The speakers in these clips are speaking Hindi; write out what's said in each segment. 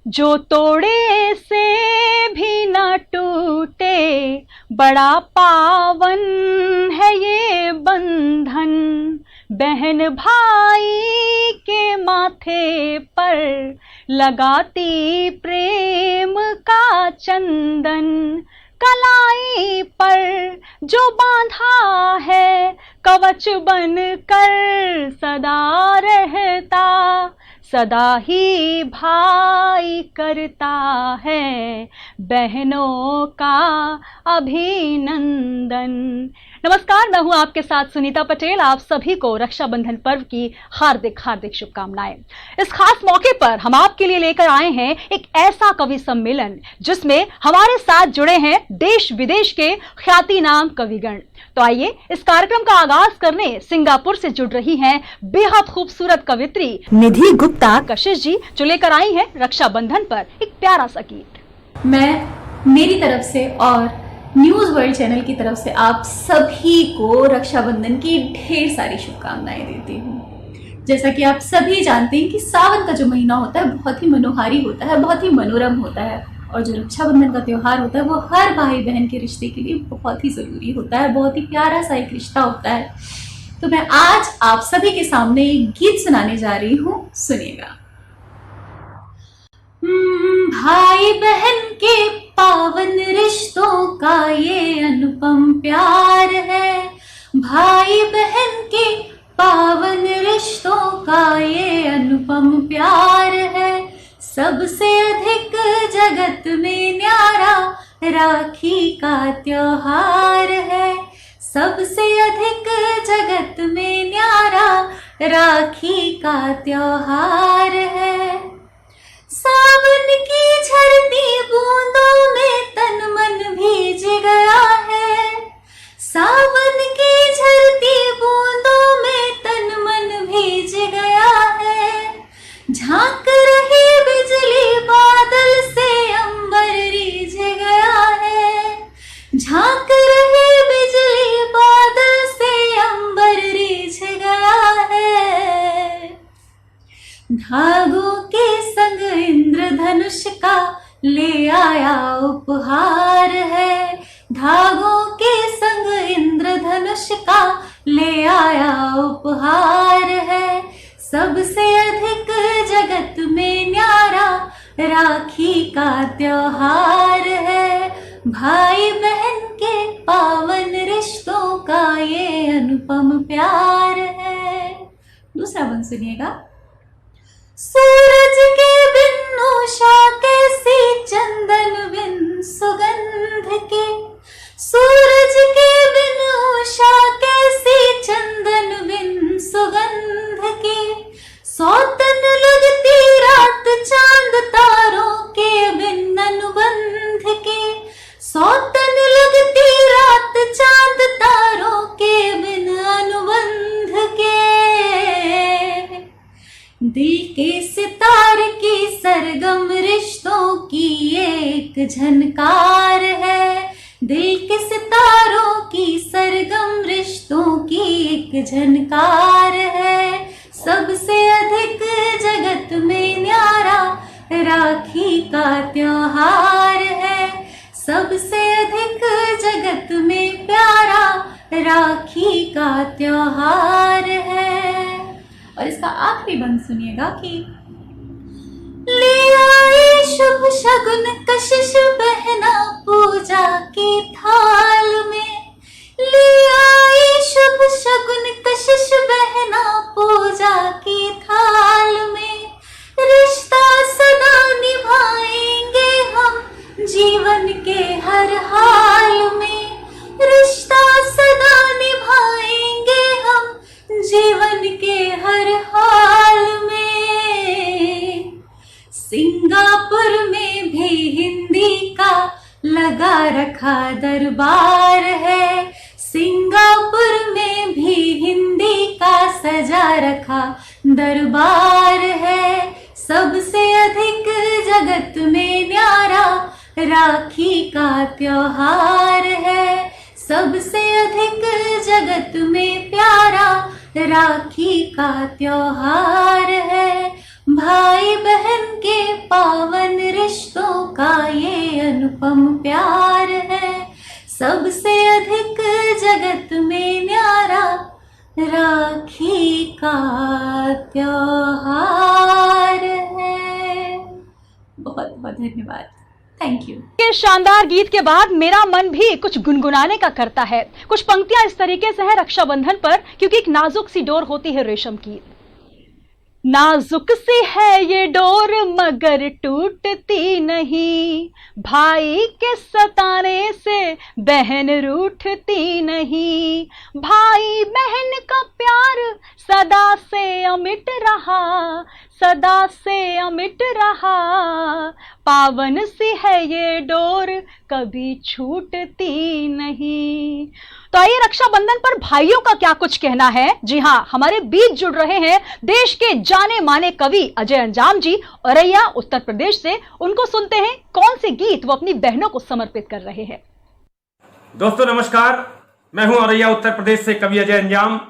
जो तोड़े से भी न टूटे, बड़ा पावन है ये बंधन। बहन भाई के माथे पर लगाती प्रेम का चंदन। कलाई पर जो बांधा है कवच बन कर सदा रहता, सदा ही भाई करता है बहनों का अभिनंदन। नमस्कार, मैं हूं आपके साथ सुनीता पटेल। आप सभी को रक्षाबंधन पर्व की हार्दिक हार्दिक शुभकामनाएं। इस खास मौके पर हम आपके लिए लेकर आए हैं एक ऐसा कवि सम्मेलन जिसमें हमारे साथ जुड़े हैं देश विदेश के ख्यातिनाम कविगण। तो आइए इस कार्यक्रम का आगाज करने सिंगापुर से जुड़ रही हैं बेहद खूबसूरत कवित्री निधि गुप्ता कशिश जी, जो लेकर आई हैं रक्षाबंधन पर एक प्यारा सा गीत। मैं मेरी तरफ से और न्यूज़ वर्ल्ड चैनल की तरफ से आप सभी को रक्षाबंधन की ढेर सारी शुभकामनाएं देती हूँ। जैसा कि आप सभी जानते हैं कि सावन का जो महीना होता है बहुत ही मनोहारी होता है, बहुत ही मनोरम होता है, और जो रक्षाबंधन का त्यौहार होता है वो हर भाई बहन के रिश्ते के लिए बहुत ही ज़रूरी होता है, बहुत ही प्यारा सा एक रिश्ता होता है। तो मैं आज आप सभी के सामने एक गीत सुनाने जा रही हूँ, सुनिएगा। भाई बहन के पावन रिश्तों का ये अनुपम प्यार है। भाई बहन के पावन रिश्तों का ये अनुपम प्यार है। सबसे अधिक जगत में न्यारा राखी का त्योहार है। सबसे अधिक जगत में न्यारा राखी का त्योहार है। सावन की झरती बूंदों में तन मन भीज गया है। सावन की झरती बूंदों में तन मन भीज गया है। झांक रही बिजली बादल से अंबर रीझ गया है। झांक रही बिजली बादल से अंबर रीझ गया है। धागों के संग इंद्रधनुष का ले आया उपहार है। धागों के संग इंद्रधनुष का ले आया उपहार है। सबसे अधिक जगत में न्यारा राखी का त्योहार है। भाई बहन के पावन रिश्तों का ये अनुपम प्यार है। दूसरा बंद सुनिएगा। सूरज के बिन उषा कैसी, चंदन बिन सुगंध के। सूरज के बिन उषा कैसी, चंदन बिन सुगंध के। सौतन लगती रात चांद तारों के बिन अनुबंध के। सौतन लगती रात चांद तारों के बिन अनुबंध के। दिल के सितार की सरगम रिश्तों की एक झनकार है। दिल के सितारों की सरगम रिश्तों की एक झनकार है। सबसे अधिक जगत में न्यारा राखी का त्योहार है। सबसे अधिक जगत में प्यारा राखी का त्योहार है। और इसका आखिरी बंद सुनिएगा कि ले आए शुभ शगुन कशिश बहना पूजा के थाल में। ले आए शुभ शगुन कशिश बहना पूजा के थाल में। रिश्ता सदा निभाएंगे हम जीवन के हर हाल में। रिश्ता सदा निभाएंगे हम जीवन के हर हाल में। सिंगापुर में भी हिंदी का लगा रखा दरबार है। सिंगापुर में भी हिंदी का सजा रखा दरबार है। सबसे अधिक जगत में न्यारा राखी का त्योहार है। सबसे अधिक जगत में प्यारा राखी का त्योहार है। भाई बहन के पावन प्यार है, सबसे अधिक जगत में न्यारा राखी का त्योहार है। बहुत बहुत धन्यवाद, थैंक यू। के शानदार गीत के बाद मेरा मन भी कुछ गुनगुनाने का करता है। कुछ पंक्तियां इस तरीके से है रक्षाबंधन पर, क्योंकि एक नाजुक सी डोर होती है रेशम की। नाजुक सी है ये डोर मगर टूटती नहीं, भाई के सताने से बहन रूठती नहीं, भाई बहन का प्यार सदा से अमिट रहा, सदा से अमिट रहा, पावन सी है ये डोर कभी छूटती नहीं। तो आइए रक्षाबंधन पर भाइयों का क्या कुछ कहना है। जी हाँ, हमारे बीच जुड़ रहे हैं देश के जाने माने कवि अजय अंजाम जी, औरैया उत्तर प्रदेश से। उनको सुनते हैं कौन से गीत वो अपनी बहनों को समर्पित कर रहे हैं। दोस्तों नमस्कार, मैं हूं औरैया उत्तर प्रदेश से कवि अजय अंजाम।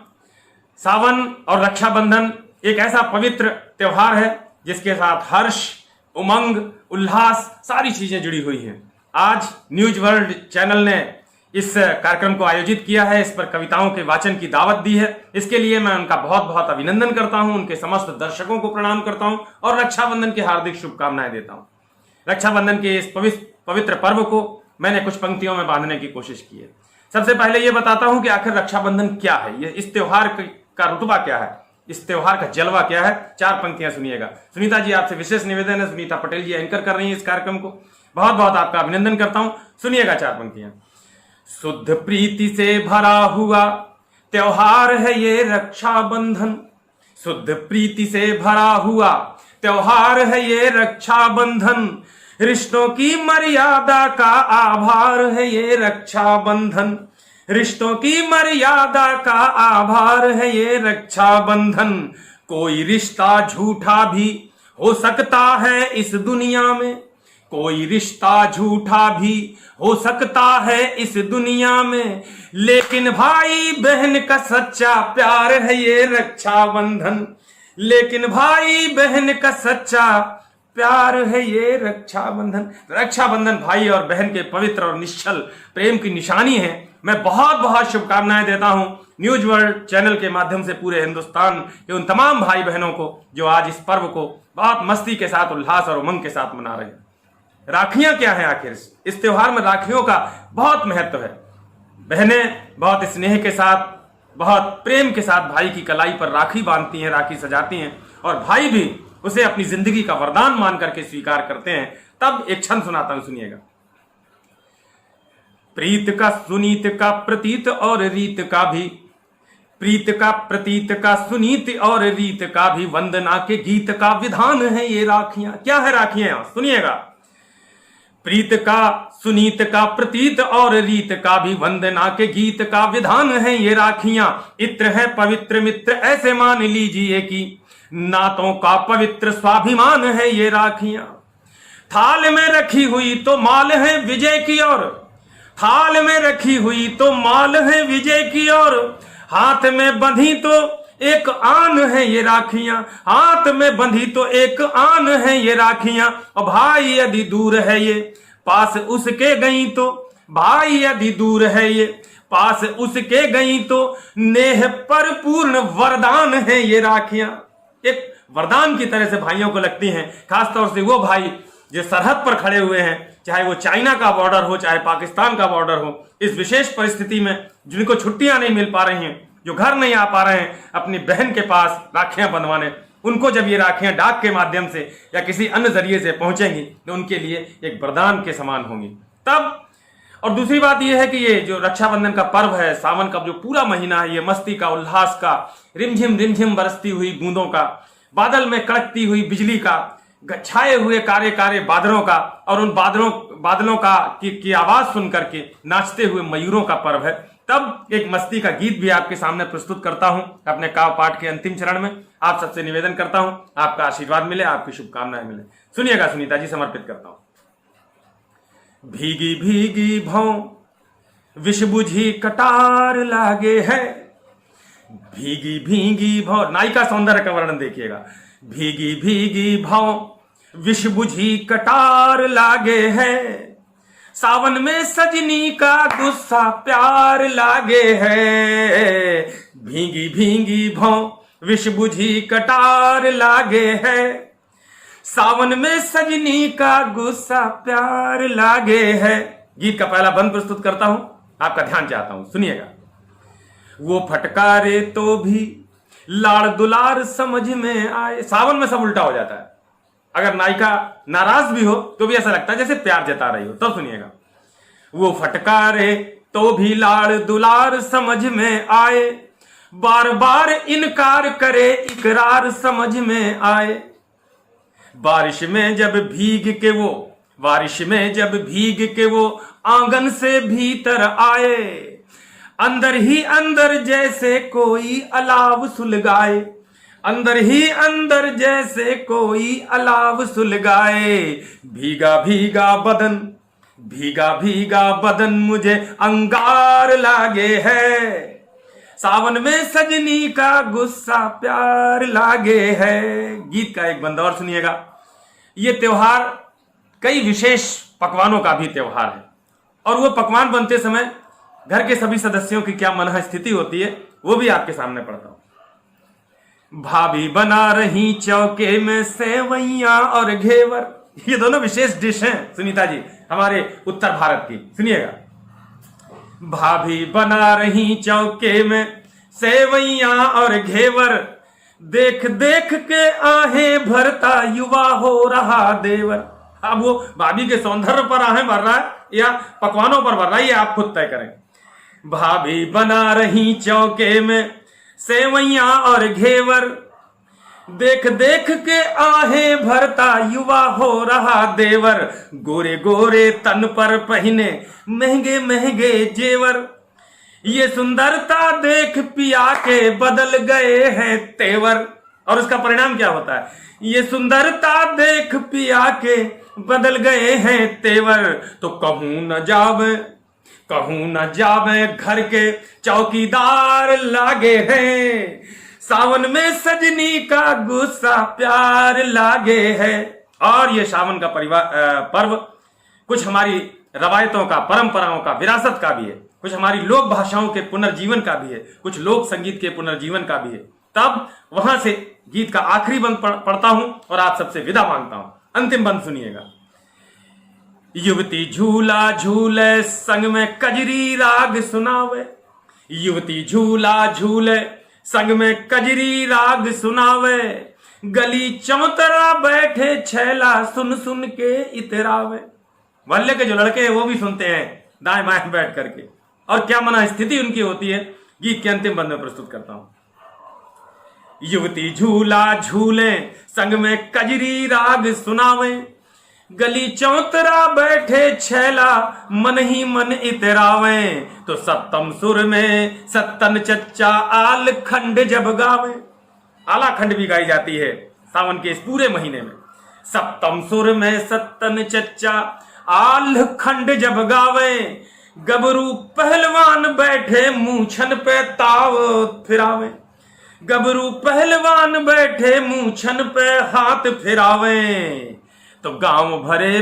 सावन और रक्षाबंधन एक ऐसा पवित्र त्योहार है जिसके साथ हर्ष, उमंग, उल्लास सारी चीजें जुड़ी हुई हैं। आज न्यूज वर्ल्ड चैनल ने इस कार्यक्रम को आयोजित किया है, इस पर कविताओं के वाचन की दावत दी है। इसके लिए मैं उनका बहुत बहुत अभिनंदन करता हूं, उनके समस्त दर्शकों को प्रणाम करता हूं और रक्षाबंधन की हार्दिक शुभकामनाएं देता हूं। रक्षाबंधन के इस पवित्र पर्व को मैंने कुछ पंक्तियों में बांधने की कोशिश की है। सबसे पहले यह बताता हूं कि आखिर रक्षाबंधन क्या है, ये इस त्योहार का रुतबा क्या है, इस त्योहार का जलवा क्या है। 4 पंक्तियां सुनिएगा। सुनीता जी, आपसे विशेष निवेदन है, सुनीता पटेल जी एंकर कर रही हैं इस कार्यक्रम को, बहुत बहुत आपका अभिनंदन करता हूं। सुनिएगा 4 पंक्तियां। शुद्ध प्रीति से भरा हुआ त्योहार है ये रक्षाबंधन, शुद्ध प्रीति से भरा हुआ त्योहार है ये रक्षाबंधन, रिश्तों की मर्यादा का आभार है ये रक्षाबंधन, रिश्तों की मर्यादा का आभार है ये रक्षाबंधन। कोई रिश्ता झूठा भी हो सकता है इस दुनिया में, कोई रिश्ता झूठा भी हो सकता है इस दुनिया में, लेकिन भाई बहन का सच्चा प्यार है ये रक्षाबंधन, लेकिन भाई बहन का सच्चा प्यार है ये रक्षाबंधन। रक्षाबंधन भाई और बहन के पवित्र और निश्चल प्रेम की निशानी है। मैं बहुत बहुत शुभकामनाएं देता हूं न्यूज वर्ल्ड चैनल के माध्यम से पूरे हिंदुस्तान के उन तमाम भाई बहनों को जो आज इस पर्व को बहुत मस्ती के साथ, उल्लास और उमंग के साथ मना रहे हैं। राखियां क्या है आखिर? इस त्योहार में राखियों का बहुत महत्व है। बहनें बहुत स्नेह के साथ, बहुत प्रेम के साथ भाई की कलाई पर राखी बांधती हैं, राखी सजाती हैं और भाई भी उसे अपनी जिंदगी का वरदान मान करके स्वीकार करते हैं। तब एक छंद सुनाता हूं, सुनिएगा। प्रीत का सुनीत का प्रतीत और रीत का भी, प्रीत का प्रतीत का सुनीत और रीत का भी, वंदना के गीत का विधान है ये राखियां। क्या है राखियां? सुनिएगा। प्रीत का सुनीत का प्रतीत और रीत का भी, वंदना के गीत का विधान है ये राखियां। इत्र है पवित्र मित्र ऐसे मान लीजिए कि नातों का पवित्र स्वाभिमान है ये राखियां। थाल में रखी हुई तो माल है विजय की ओर, थाल में रखी हुई तो माल है विजय की ओर, हाथ में बंधी तो एक आन है ये राखियां, हाथ में बंधी तो एक आन है ये राखियां। और भाई यदि दूर है ये पास उसके गई तो, भाई यदि दूर है ये पास उसके गई तो, नेह पर पूर्ण वरदान है ये राखियां। एक वरदान की तरह से भाइयों को लगती हैं, खासतौर से वो भाई जो सरहद पर खड़े हुए हैं, चाहे वो चाइना का बॉर्डर हो, चाहे पाकिस्तान का बॉर्डर हो। इस विशेष परिस्थिति में जिनको छुट्टियां नहीं मिल पा रही हैं, जो घर नहीं आ पा रहे हैं अपनी बहन के पास राखियां बंधवाने, उनको जब ये राखियां डाक के माध्यम से या किसी अन्य जरिए से पहुंचेंगी तो उनके लिए एक वरदान के समान होंगी। तब और दूसरी बात यह है कि ये जो रक्षाबंधन का पर्व है, सावन का जो पूरा महीना है, ये मस्ती का, उल्लास का, रिमझिम बरसती हुई बूंदों का, बादल में कड़कती हुई बिजली का, छाए हुए कारे कारे बादलों का और उन बादलों का की आवाज सुन करके नाचते हुए मयूरों का पर्व है। तब एक मस्ती का गीत भी आपके सामने प्रस्तुत करता हूं अपने काव्य पाठ के अंतिम चरण में। आप सबसे निवेदन करता हूं आपका आशीर्वाद मिले, आपकी शुभकामनाएं मिले। सुनिएगा, सुनीता जी समर्पित करता हूं। भीगी भीगी भौं विष बुझी कटार लागे है, भीगी भीगी भौं, नायिका सौंदर्य का वर्णन देखिएगा। भीगी भीगी भौं विष बुझी कटार लागे है, सावन में सजनी का गुस्सा प्यार लागे है, भींगी भींगी भौं विष बुझी कटार लागे है। सावन में सजनी का गुस्सा प्यार लागे है। गीत का पहला बंद प्रस्तुत करता हूं, आपका ध्यान चाहता हूं, सुनिएगा। वो फटकारे तो भी लाड़ दुलार समझ में आए। सावन में सब उल्टा हो जाता है। अगर नायिका नाराज भी हो तो भी ऐसा लगता है जैसे प्यार जता रही हो। तो सुनिएगा। वो फटकारे तो भी लाड़ दुलार समझ में आए, बार बार इनकार करे इकरार समझ में आए। बारिश में जब भीग के वो आंगन से भीतर आए, अंदर ही अंदर जैसे कोई अलाव सुलगाए, अंदर ही अंदर जैसे कोई अलाव सुलगाए। भीगा भीगा बदन मुझे अंगार लागे है, सावन में सजनी का गुस्सा प्यार लागे है। गीत का एक बंद और सुनिएगा। ये त्योहार कई विशेष पकवानों का भी त्योहार है, और वो पकवान बनते समय घर के सभी सदस्यों की क्या मनः स्थिति होती है वो भी आपके सामने पढ़ता हूं। भाभी बना रही चौके में सेवैया और घेवर। ये दोनों विशेष डिश हैं सुनीता जी, हमारे उत्तर भारत की। सुनिएगा। भाभी बना रही चौके में सेवैया और घेवर, देख देख के आहें भरता युवा हो रहा देवर। अब वो भाभी के सौंदर्य पर आहें भर रहा है या पकवानों पर भर रहा है, ये आप खुद तय करें। भाभी बना रही चौके में सेवैया और घेवर, देख देख के आहें भरता युवा हो रहा देवर। गोरे गोरे तन पर पहने महंगे महंगे जेवर, ये सुंदरता देख पिया के बदल गए हैं तेवर। और उसका परिणाम क्या होता है? ये सुंदरता देख पिया के बदल गए हैं तेवर। तो कहूं न जावे घर के चौकीदार लागे हैं, सावन में सजनी का गुस्सा प्यार लागे है। और ये सावन का पर्व कुछ हमारी रवायतों का, परंपराओं का, विरासत का भी है, कुछ हमारी लोक भाषाओं के पुनर्जीवन का भी है, कुछ लोक संगीत के पुनर्जीवन का भी है। तब वहां से गीत का आखिरी बंद पढ़ता हूं और आप सबसे विदा मांगता हूं। अंतिम बंद सुनिएगा। युवती झूला झूले संग में कजरी राग सुनावे, युवती झूला झूले संग में कजरी राग सुनावे। गली चौतरा बैठे छैला सुन सुन के इतरावे। मोहल्ले के जो लड़के हैं वो भी सुनते हैं दाएं बाएं बैठ करके, और क्या मना स्थिति उनकी होती है गीत के अंतिम बंद में प्रस्तुत करता हूं। युवती झूला झूले संग में कजरी राग सुनावे, गली चौतरा बैठे छैला मन ही मन इतरावे। तो सप्तम सुर में सत्तन चच्चा आल खंड जब गावे। आला खंड भी गाई जाती है सावन के इस पूरे महीने में। सप्तम सुर में सत्तन चच्चा आल खंड जब गावे, गबरू पहलवान बैठे मूछन पे ताव फिरावे। गबरू पहलवान बैठे मूछन पे हाथ फिरावे। तो गांव भरे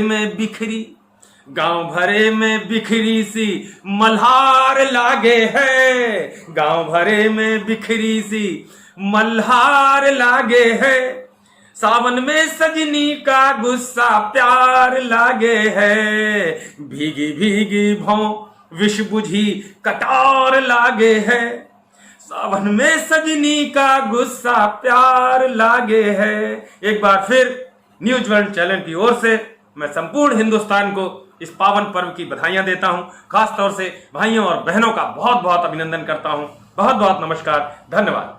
में बिखरी सी मल्हार लागे है, गांव भरे में बिखरी सी मल्हार लागे है। सावन में सजनी का गुस्सा प्यार लागे है, भीगी भीगी भौं विष बुझी कटार लागे है। सावन में सजनी का गुस्सा प्यार लागे है। एक बार फिर न्यूज वर्ल्ड चैनल की ओर से मैं संपूर्ण हिंदुस्तान को इस पावन पर्व की बधाइयां देता हूं। खास तौर से भाइयों और बहनों का बहुत बहुत अभिनंदन करता हूं। बहुत बहुत नमस्कार, धन्यवाद।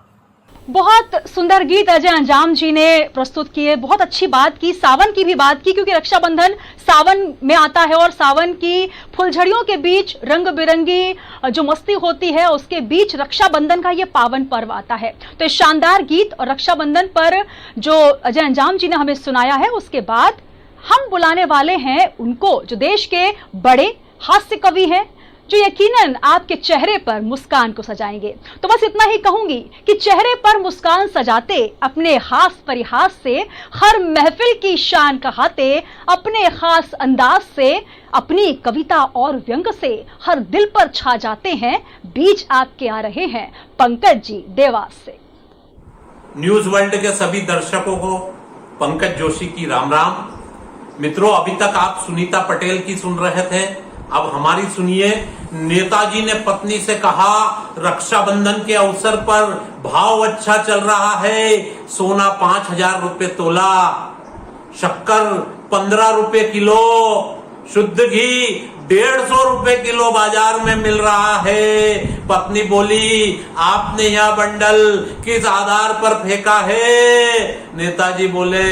बहुत सुंदर गीत अजय अंजाम जी ने प्रस्तुत किए। बहुत अच्छी बात की, सावन की भी बात की, क्योंकि रक्षाबंधन सावन में आता है और सावन की फुलझड़ियों के बीच रंग बिरंगी जो मस्ती होती है उसके बीच रक्षाबंधन का ये पावन पर्व आता है। तो इस शानदार गीत और रक्षाबंधन पर जो अजय अंजाम जी ने हमें सुनाया है, उसके बाद हम बुलाने वाले हैं उनको, जो देश के बड़े हास्य कवि हैं, जो यकीनन आपके चेहरे पर मुस्कान को सजाएंगे। तो बस इतना ही कहूंगी कि चेहरे पर मुस्कान सजाते, अपने हास परिहास से हर महफिल की शान कहाते, अपने खास अंदाज से, अपनी कविता और व्यंग से हर दिल पर छा जाते हैं। बीच आपके आ रहे हैं पंकज जी देवास से। न्यूज वर्ल्ड के सभी दर्शकों को पंकज जोशी की राम राम। मित्रों, अभी तक आप सुनीता पटेल की सुन रहे थे, अब हमारी सुनिए। नेताजी ने पत्नी से कहा, रक्षाबंधन के अवसर पर भाव अच्छा चल रहा है, सोना 5,000 रुपए तोला, शक्कर 15 रुपए किलो, शुद्ध घी 150 रुपए किलो बाजार में मिल रहा है। पत्नी बोली, आपने यह बंडल किस आधार पर फेंका है? नेताजी बोले,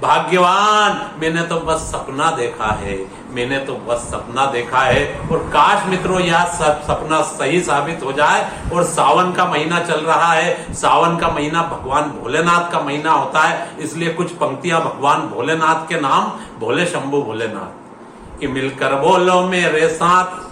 भाग्यवान, मैंने तो बस सपना देखा है, मैंने तो बस सपना देखा है। और काश मित्रों यह सब सपना सही साबित हो जाए। और सावन का महीना चल रहा है, सावन का महीना भगवान भोलेनाथ का महीना होता है, इसलिए कुछ पंक्तियां भगवान भोलेनाथ के नाम, भोले शंभू भोलेनाथ, कि मिलकर बोलो मेरे साथ,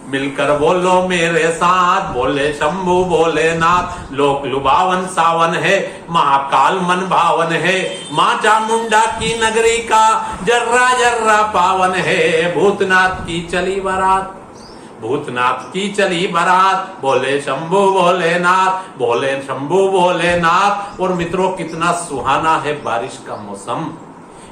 मिलकर बोलो मेरे साथ, बोले शंभू भोलेनाथ। लोक लुभावन सावन है, महाकाल मन भावन है, माँ चामुंडा की नगरी का जर्रा जर्रा पावन है। भूतनाथ की चली बारात, भूतनाथ की चली बारात, बोले शंभू भोलेनाथ, बोले शंभू भोलेनाथ। और मित्रों, कितना सुहाना है बारिश का मौसम,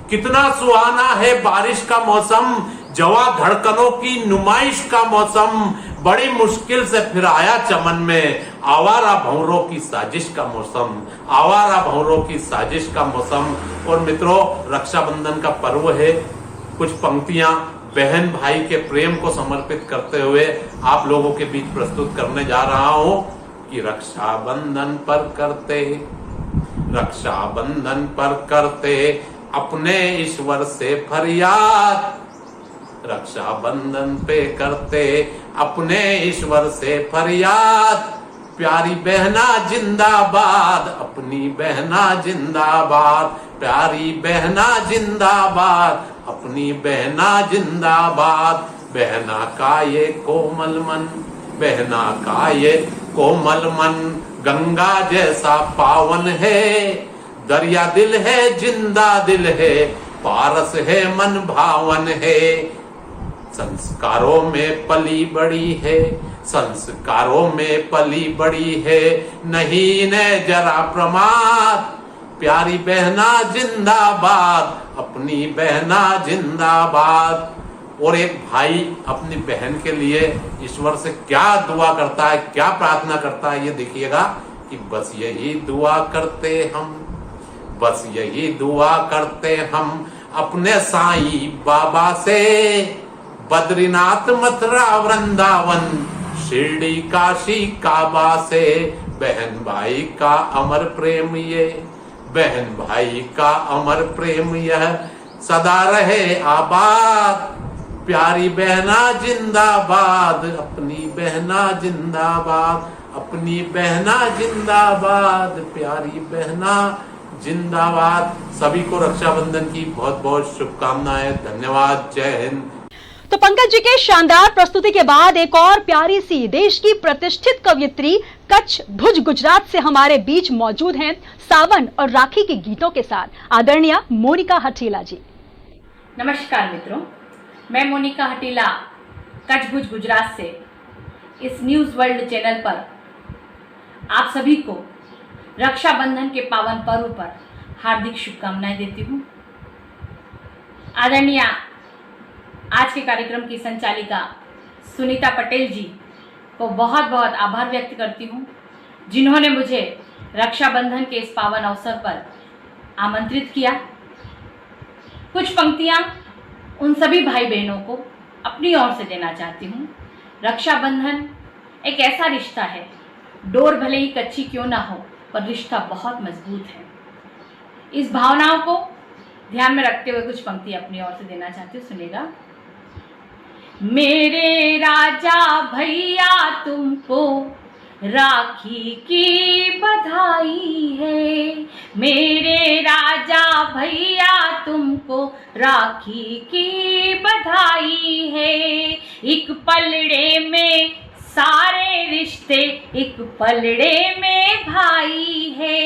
कितना सुहाना है बारिश का मौसम, जवा धड़कनों की नुमाइश का मौसम। बड़ी मुश्किल से फिर आया चमन में आवारा भंवरों की साजिश का मौसम, आवारा भंवरों की साजिश का मौसम। और मित्रों, रक्षाबंधन का पर्व है। कुछ पंक्तियां बहन भाई के प्रेम को समर्पित करते हुए आप लोगों के बीच प्रस्तुत करने जा रहा हूं कि रक्षाबंधन पर करते, रक्षाबंधन पर करते अपने ईश्वर से फरियाद, रक्षाबंधन पे करते अपने ईश्वर से फरियाद। प्यारी बहना जिंदाबाद, अपनी बहना जिंदाबाद, प्यारी बहना जिंदाबाद, अपनी बहना जिंदाबाद। बहना का ये कोमल मन, बहना का ये कोमल मन, गंगा जैसा पावन है, दरिया दिल है जिंदा दिल है, पारस है मन भावन है। संस्कारों में पली बड़ी है, संस्कारों में पली बड़ी है, नहीं न जरा प्रमाद। प्यारी बहना जिंदाबाद, अपनी बहना जिंदाबाद। और एक भाई अपनी बहन के लिए ईश्वर से क्या दुआ करता है, क्या प्रार्थना करता है, ये देखिएगा कि बस यही दुआ करते हम, बस यही दुआ करते हम अपने साईं बाबा से। बद्रीनाथ मथुरा वृंदावन, शिरडी काशी काबा से। बहन भाई का अमर प्रेम ये, बहन भाई का अमर प्रेम यह सदा रहे आबाद। प्यारी बहना जिंदाबाद, अपनी बहना जिंदाबाद, अपनी बहना जिंदाबाद, प्यारी बहना जिंदाबाद। सभी को रक्षाबंधन की बहुत बहुत शुभकामनाएं। धन्यवाद। जय हिंद। तो पंकज जी के शानदार प्रस्तुति के बाद एक और प्यारी सी देश की प्रतिष्ठित कवयित्री कच्छ भुज गुजरात से हमारे बीच मौजूद हैं, सावन और राखी के गीतों के साथ आदरणीय मोनिका हठीला जी। नमस्कार मित्रों, मैं मोनिका हठीला कच्छ भुज गुजरात से इस न्यूज़ वर्ल्ड चैनल पर आप सभी को रक्षाबंधन के पावन पर्व पर हार्दिक शुभकामनाएं देती हूँ। आदरणीय आज के कार्यक्रम की संचालिका सुनीता पटेल जी को बहुत बहुत आभार व्यक्त करती हूँ, जिन्होंने मुझे रक्षाबंधन के इस पावन अवसर पर आमंत्रित किया। कुछ पंक्तियाँ उन सभी भाई बहनों को अपनी ओर से देना चाहती हूँ। रक्षाबंधन एक ऐसा रिश्ता है, डोर भले ही कच्ची क्यों ना हो, पर रिश्ता बहुत मजबूत है। इस भावनाओं को ध्यान में रखते हुए कुछ पंक्ति अपनी ओर से देना चाहती हूँ, सुनेगा। मेरे राजा भैया तुमको राखी की बधाई है। मेरे राजा भैया तुमको राखी की बधाई है। एक पलड़े में सारे रिश्ते, एक पलड़े में भाई है।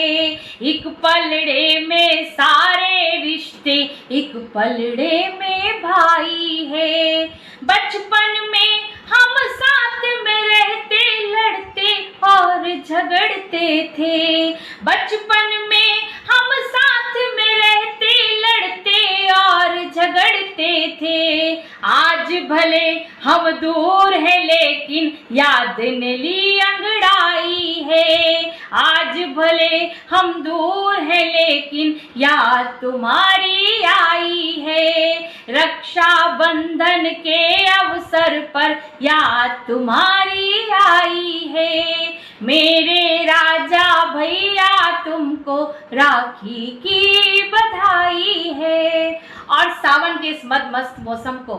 एक पलड़े में सारे रिश्ते, एक पलड़े में भाई है। बचपन में हम साथ में रहते, लड़ते और झगड़ते थे। बचपन में हम साथ में रहते, लड़ते और झगड़ते थे। आज भले हम दूर है लेकिन याद ने ली अंगड़ाई है। आज भले हम दूर है लेकिन याद तुम्हारी आई है। रक्षा बंधन के अवसर पर याद तुम्हारी आई है। मेरे राजा भैया तुमको राखी की बधाई है। और सावन के इस मद मस्त मौसम को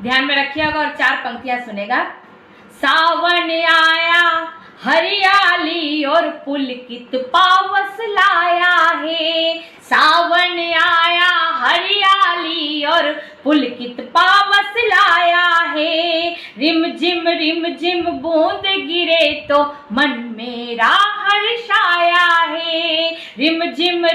ध्यान में रखिएगा और 4 पंक्तियां सुनेगा। सावन आया हरियाली और पुलकित पावस लाया है। सावन आया हरियाली और पुलकित पावस लाया है। रिम झिम बूंद गिरे तो मन मेरा हर्षाया है। रिम झिम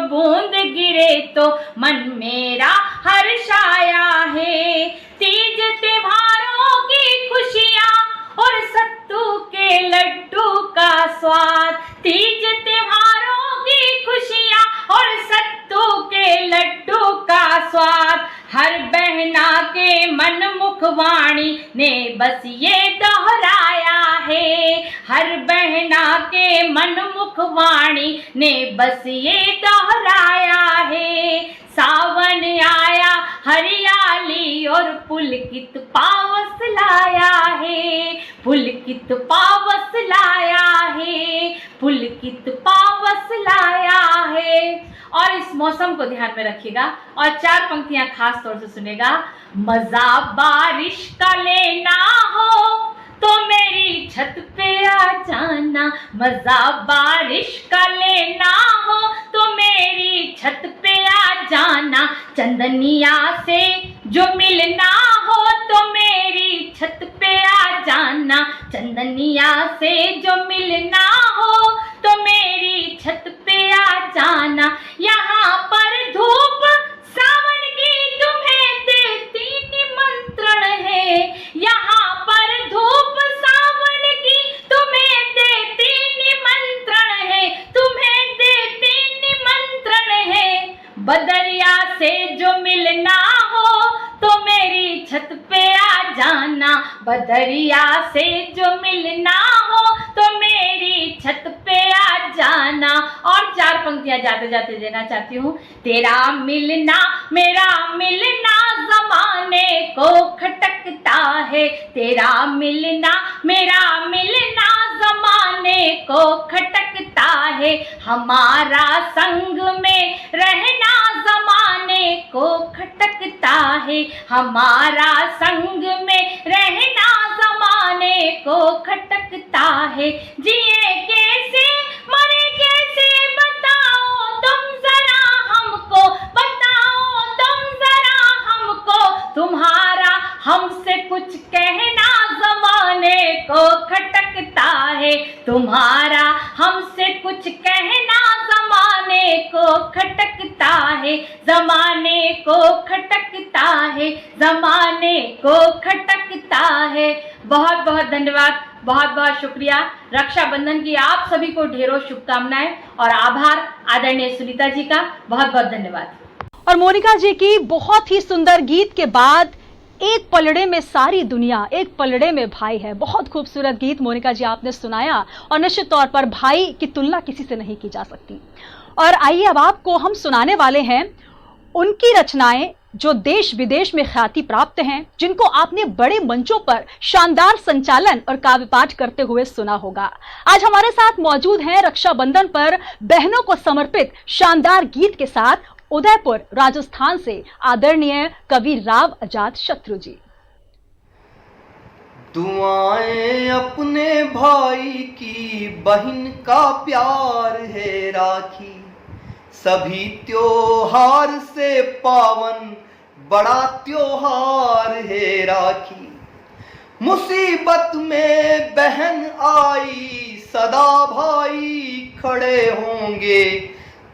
बूंद गिरे तो मन मेरा हर्षाया है। तीज त्योहारों की खुशियाँ और सत्तू के लड्डू का स्वाद। तीज त्योहारों की खुशियाँ और सत्तू के लड्डू का स्वाद। हर बहना के मन मुखवाणी ने बस ये दोहराया है। हर बहना के मन मुखवाणी ने बस ये दोहराया है। सावन आया हरियाली और पुलकित पावस लाया है। पुलकित पावस लाया है। पुलकित पावस लाया है। और इस मौसम को ध्यान में रखिएगा और 4 पंक्तियां खास तौर से सुनेगा। मजा बारिश का लेना हो तो मेरी छत पे आ जाना। मजा बारिश का लेना हो तो मेरी छत पे आ जाना। चंदनिया से जो मिलना हो तो मेरी छत पे आ जाना। चंदनिया से जो मिलना हो तो मेरी छत पे आ जाना। यहाँ पर धूप सावन की तुम्हें देती निमंत्रण है। यहाँ पर धूप सावन की तुम्हें देती निमंत्रण है। तुम्हें देती निमंत्रण है। बदरिया से जो मिलना हो तो मेरी छत पे आ जाना। बदरिया से जो मिलना हो तो मेरी छत पे आ जाना। और 4 पंक्तियां जाते जाते देना चाहती हूँ। तेरा मिलना मेरा मिलना जमाने को खटकता है। तेरा मिलना मेरा मिलना जमाने को खटकता है। हमारा संग में रहना जमाने को खटकता है। हमारा संग में रहना जमाने को खटकता है। जिए कैसे मरे कैसे बताओ तुम जरा हमको। बताओ तुम जरा हमको। तुम्हारा हमसे कुछ कहना जमाने को खटकता है। तुम्हारा हमसे कुछ कहना जमाने को खटकता है। जमाने को खटकता है। जमाने को खटकता है। बहुत बहुत धन्यवाद, बहुत बहुत शुक्रिया। रक्षाबंधन की आप सभी को ढेरों शुभकामनाएं और आभार आदरणीय सुनीता जी का। बहुत बहुत धन्यवाद। और मोनिका जी की बहुत ही सुंदर गीत के बाद एक पलड़े में सारी दुनिया, एक पलड़े में भाई है। बहुत खूबसूरत गीत मोनिका जी आपने सुनाया और निश्चित तौर पर भाई की तुलना किसी से नहीं की जा सकती। और आइए अब आपको हम सुनाने वाले हैं उनकी रचनाएं जो देश विदेश में ख्याति प्राप्त हैं, जिनको आपने बड़े मंचों पर शानदार संचालन और काव्य पाठ करते हुए सुना होगा। आज हमारे साथ मौजूद हैं रक्षाबंधन पर बहनों को समर्पित शानदार गीत के साथ उदयपुर राजस्थान से आदरणीय कवि राव अजात शत्रु जी। दुआएं अपने भाई की, बहन का प्यार है राखी। सभी त्योहार से पावन बड़ा त्योहार है राखी। मुसीबत में बहन आई, सदा भाई खड़े होंगे।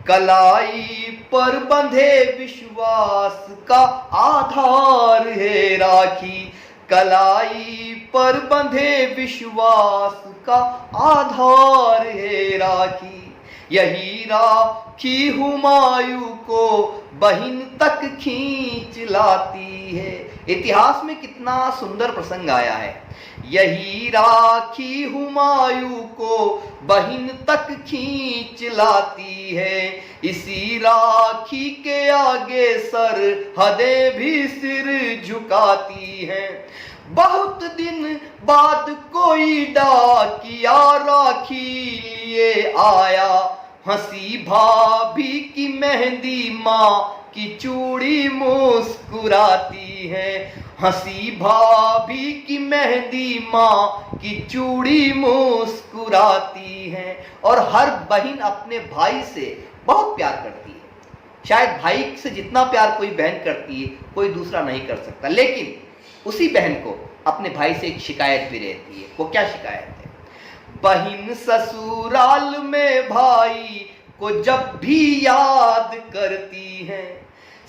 कलाई पर बंधे विश्वास का आधार है राखी। कलाई पर बंधे विश्वास का आधार है राखी। यही राखी हुमायूं को बहिन तक खींच लाती है। इतिहास में कितना सुंदर प्रसंग आया है। यही राखी हुमायूं को बहिन तक खींच लाती है। इसी राखी के आगे सरहदें भी सिर झुकाती हैं। बहुत दिन बाद कोई डाकिया राखी लिए आया। हंसी भाभी की मेहंदी, माँ की चूड़ी मुस्कुराती है। हंसी भाभी की मेहंदी, माँ की चूड़ी मुस्कुराती है। और हर बहन अपने भाई से बहुत प्यार करती है। शायद भाई से जितना प्यार कोई बहन करती है कोई दूसरा नहीं कर सकता। लेकिन उसी बहन को अपने भाई से एक शिकायत भी रहती है। वो क्या शिकायत है? बहन ससुराल में भाई को जब भी याद करती है,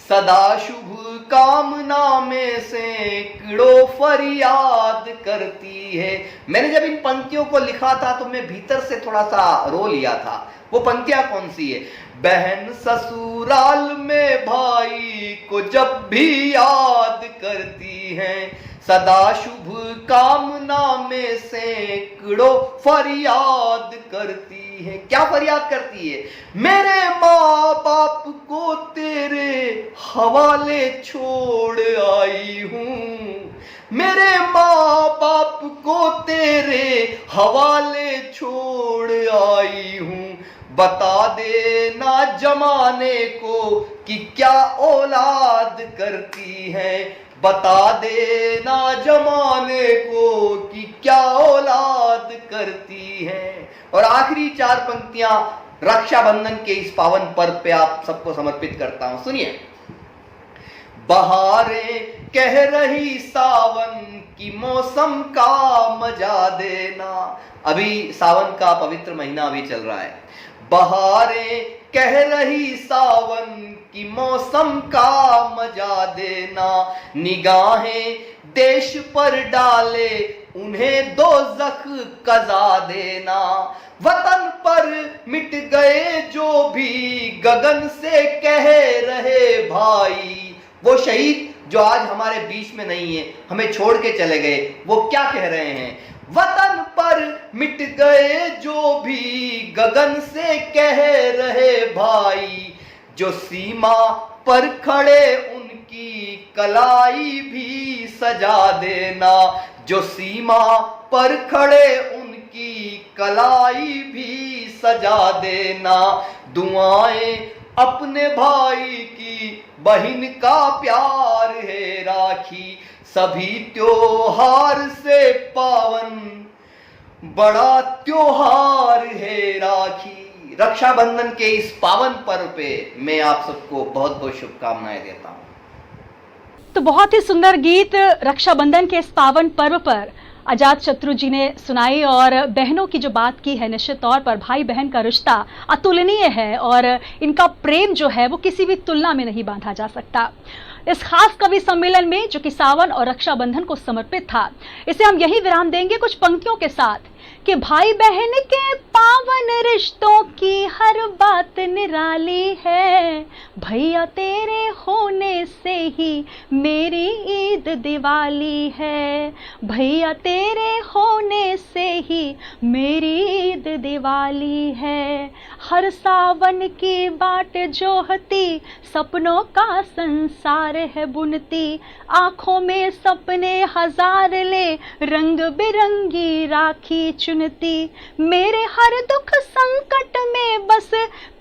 सदा शुभ कामना में सैकड़ों फरियाद करती है। मैंने जब इन पंक्तियों को लिखा था तो मैं भीतर से थोड़ा सा रो लिया था। वो पंक्तियां कौन सी है? बहन ससुराल में भाई को जब भी याद करती है, सदा शुभ कामना में सैकड़ों फरियाद करती है। क्या फरियाद करती है? मेरे माँ बाप को तेरे हवाले छोड़ आई हूँ। मेरे माँ बाप को तेरे हवाले छोड़ आई हूँ। बता देना जमाने को कि क्या औलाद करती है। बता देना जमाने को कि क्या औलाद करती है। और आखिरी चार पंक्तियां रक्षाबंधन के इस पावन पर्व पे आप सबको समर्पित करता हूं। सुनिए। बहारें कह रही सावन की मौसम का मजा देना। अभी सावन का पवित्र महीना अभी चल रहा है। बहारें कह रही सावन की मौसम का मजा देना। निगाहें देश पर डाले उन्हें दोज़ख कज़ा देना। वतन पर मिट गए जो भी गगन से कह रहे भाई। वो शहीद जो आज हमारे बीच में नहीं है, हमें छोड़ के चले गए, वो क्या कह रहे हैं? वतन पर मिट गए जो भी गगन से कह रहे भाई। जो सीमा पर खड़े उनकी कलाई भी सजा देना। जो सीमा पर खड़े उनकी कलाई भी सजा देना। दुआएं अपने भाई की, बहन का प्यार है राखी। सभी त्योहार से पावन बड़ा त्योहार है राखी। रक्षाबंधन के इस पावन पर्व पे मैं आप सबको बहुत बहुत शुभकामनाएं देता हूं। तो बहुत ही सुंदर गीत रक्षाबंधन के इस पावन पर्व पर अजात शत्रु जी ने सुनाई। और बहनों की जो बात की है, निश्चित तौर पर भाई बहन का रिश्ता अतुलनीय है और इनका प्रेम जो है वो किसी भी तुलना में नहीं बांधा जा सकता। इस खास कवि सम्मेलन में जो कि सावन और रक्षाबंधन को समर्पित था, इसे हम यही विराम देंगे कुछ पंक्तियों के साथ कि भाई बहन के पावन रिश्तों की हर बात निराली है। भैया तेरे होने से ही मेरी ईद दिवाली है। भैया तेरे होने से ही मेरी ईद दिवाली है। हर सावन की बाट जोहती, सपनों का संसार है बुनती। आंखों में सपने हजार ले, रंग बिरंगी राखी चुनती। मेरे हर दुख संकट में बस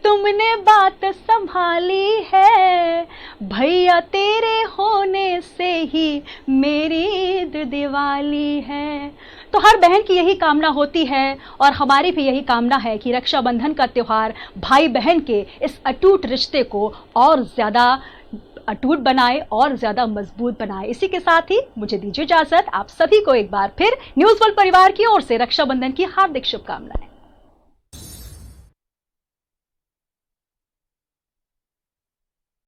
तुमने बात संभाली है। भैया तेरे होने से ही मेरी ईद दिवाली है। तो हर बहन की यही कामना होती है और हमारी भी यही कामना है कि रक्षाबंधन का त्यौहार भाई बहन के इस अटूट रिश्ते को और ज़्यादा अटूट बनाए और ज़्यादा मजबूत बनाए। इसी के साथ ही मुझे दीजिए इजाज़त। आप सभी को एक बार फिर न्यूज़ वर्ल्ड परिवार की ओर से रक्षाबंधन की हार्दिक शुभकामनाएं।